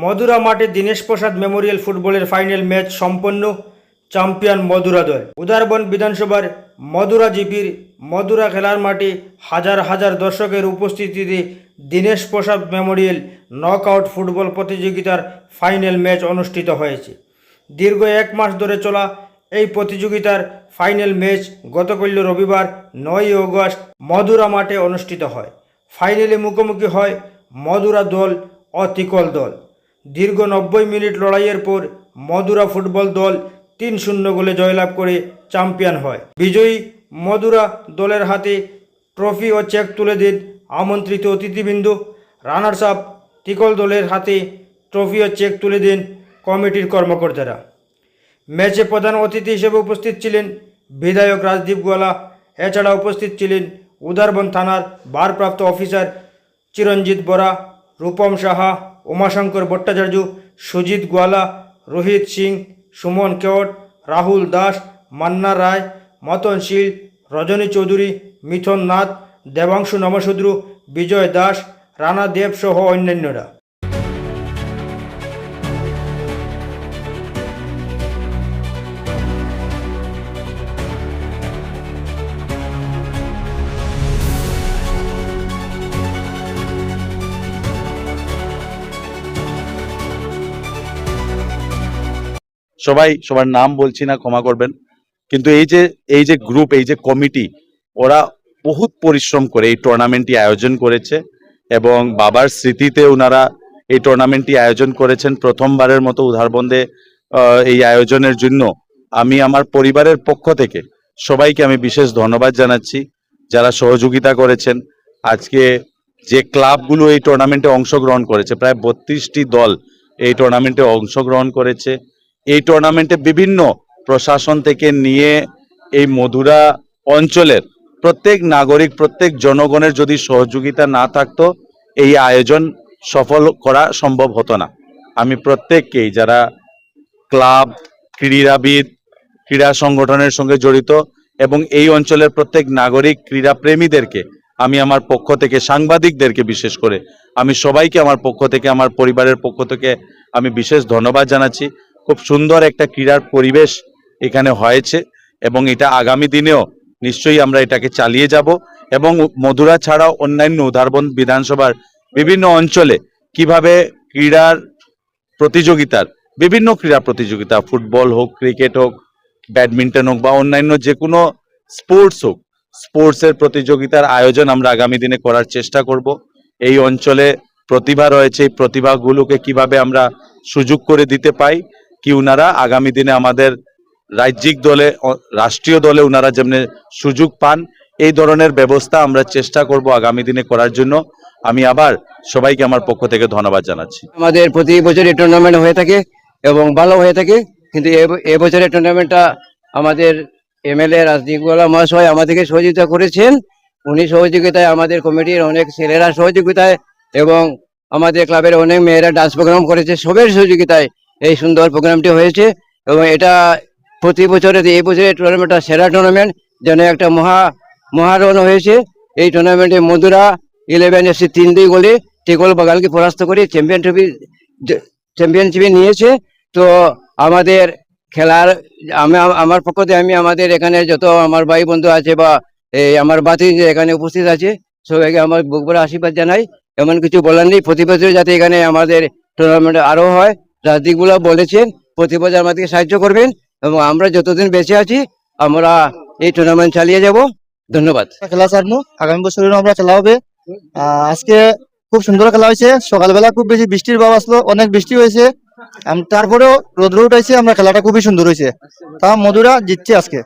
মধুরা মাঠে দীনেশ প্রসাদ মেমোরিয়াল ফুটবলের final match সম্পন্ন। চ্যাম্পিয়ন মধুরা দল। উদারবন বিধানসভার মধুরা জিপির মধুরা খেলার মাঠে হাজার হাজার দর্শকের উপস্থিতিতে দীনেশ প্রসাদ মেমোরিয়াল নকআউট ফুটবল প্রতিযোগিতার ফাইনাল ম্যাচ অনুষ্ঠিত হয়েছে। দীর্ঘ এক মাস ধরে চলা এই প্রতিযোগিতার ফাইনাল ম্যাচ গতকাল রবিবার 9 অগস্ট মধুরা মাঠে অনুষ্ঠিত হয়। ফাইনালে মুখোমুখি হয় মধুরা দল ও তিকল দল। দীর্ঘ 90 মিনিট লড়াইয়ের পর মধুরা ফুটবল দল 3-0 গোলে জয়লাভ করে চ্যাম্পিয়ন হয়। বিজয়ী মধুরা দলের হাতে ট্রফি ও চেক তুলে দেন আমন্ত্রিত অতিথিবৃন্দ। রানার্স আপ তিকল দলের হাতে ট্রফি ও চেক তুলে দেন কমিটির কর্মকর্তারা। ম্যাচে প্রধান অতিথি হিসেবে উপস্থিত ছিলেন বিধায়ক রাজদীপ গোয়ালা। এছাড়া উপস্থিত ছিলেন উদারবন থানার ভারপ্রাপ্ত অফিসার চিরঞ্জিত বরা, রূপম সাহা, উমাশঙ্কর ভট্টাচার্য, সুজিত গোয়ালা, রোহিত সিং, সুমন কেওট, রাহুল দাস, মান্না রায়, মতন শীল, রজনী চৌধুরী, মিথুন নাথ, দেবাংশু নমশূদ্র, বিজয় দাস, রানা দেব সহ অন্যান্যরা। সবার নাম বলছি না, ক্ষমা করবেন, কিন্তু এই যে গ্রুপ, এই যে কমিটি, ওরা বহুত পরিশ্রম করে এই টুর্নামেন্টটি আয়োজন করেছে এবং বাবার স্মৃতিতে ওনারা এই টুর্নামেন্টটি আয়োজন করেছেন। প্রথমবারের মতো উদারবন্দে এই আয়োজনের জন্য আমি আমার পরিবারের পক্ষ থেকে সবাইকে আমি বিশেষ ধন্যবাদ জানাচ্ছি যারা সহযোগিতা করেছেন। আজকে যে ক্লাবগুলো এই টুর্নামেন্টে অংশগ্রহণ করেছে, প্রায় 32টি দল এই টুর্নামেন্টে অংশগ্রহণ করেছে। এই টুর্নামেন্টে বিভিন্ন প্রশাসন থেকে নিয়ে এই মধুরা অঞ্চলের প্রত্যেক নাগরিক, প্রত্যেক জনগণের যদি সহযোগিতা না থাকতো এই আয়োজন সফল করা সম্ভব হতো না। আমি প্রত্যেককেই, যারা ক্লাব, ক্রীড়াবিদ, ক্রীড়া সংগঠনের সঙ্গে জড়িত এবং এই অঞ্চলের প্রত্যেক নাগরিক, ক্রীড়াপ্রেমীদেরকে আমি আমার পক্ষ থেকে, সাংবাদিকদেরকে বিশেষ করে আমি সবাইকে আমার পক্ষ থেকে, আমার পরিবারের পক্ষ থেকে আমি বিশেষ ধন্যবাদ জানাচ্ছি। খুব সুন্দর একটা ক্রীড়ার পরিবেশ এখানে হয়েছে এবং এটা আগামী দিনেও নিশ্চয়ই আমরা এটাকে চালিয়ে যাব এবং মধুরা ছাড়াও অন্যান্য উদারবন বিধানসভার বিভিন্ন অঞ্চলে কিভাবে ক্রীড়ার প্রতিযোগিতার, বিভিন্ন ক্রীড়া প্রতিযোগিতা, ফুটবল হোক, ক্রিকেট হোক, ব্যাডমিন্টন হোক বা অন্যান্য যে কোনো স্পোর্টস হোক, স্পোর্টসের প্রতিযোগিতার আয়োজন আমরা আগামী দিনে করার চেষ্টা করব। এই অঞ্চলে প্রতিভা রয়েছে, এই প্রতিভাগুলোকে কিভাবে আমরা সুযোগ করে দিতে পাই, কি উনারা আগামী দিনে আমাদের রাজ্যিক দলে, রাষ্ট্রীয় দলে উনারা যেমন সুযোগ পান, এই ধরনের ব্যবস্থা আমরা চেষ্টা করব আগামী দিনে করার জন্য। আমি আবার সবাইকে আমার পক্ষ থেকে ধন্যবাদ জানাচ্ছি। আমাদের প্রতি বছর এই টুর্নামেন্ট হয়ে থাকে এবং ভালো হয়ে থাকে, কিন্তু এবছরের টুর্নামেন্টটা আমাদের এমএলএ রাজদীপ গোয়ালা মহাশয় আমাদেরকে সহযোগিতা করেছেন। উনি সহযোগিতায়, আমাদের কমিটির অনেক ছেলেরা সহযোগিতায় এবং আমাদের ক্লাবের অনেক মেয়েরা ডান্স প্রোগ্রাম করেছে, সবের সহযোগিতায় এই সুন্দর প্রোগ্রামটি হয়েছে এবং এটা প্রতি বছরে এই বছরের টুর্নামেন্টটা সেরা টুর্নামেন্ট, যেন একটা মহারণ হয়েছে। এই টুর্নামেন্টে মধুরা 11 FC 3-2 গোলে টিকল বাগালকে পরাস্ত করে চ্যাম্পিয়নশিপে নিয়েছে। তো আমাদের খেলার আমার পক্ষ থেকে আমি আমাদের এখানে যত আমার ভাই বন্ধু আছে বা আমার বাতি যে এখানে উপস্থিত আছে সবাইকে আমার বুকভরা আশীর্বাদ জানাই। এমন কিছু বলার নেই, প্রতি বছর যাতে এখানে আমাদের টুর্নামেন্ট আরো হয়। রাজদীপগুলো বলেছেন প্রতি বছর আমাদেরকে সাহায্য করবেন এবং আমরা যতদিন বেঁচে আছি আমরা এই টুর্নামেন্ট চালিয়ে যাব। ধন্যবাদ। খেলা ছাড়বো, আগামী বছরেও আমরা খেলা হবে। আজকে খুব সুন্দর খেলা হয়েছে। সকালবেলা খুব বেশি বৃষ্টির ভাব আসলো, অনেক বৃষ্টি হয়েছে, তারপরেও রোদ্র উঠাইছে, আমরা খেলাটা খুবই সুন্দর হয়েছে। তা মধুরা জিতছে আজকে।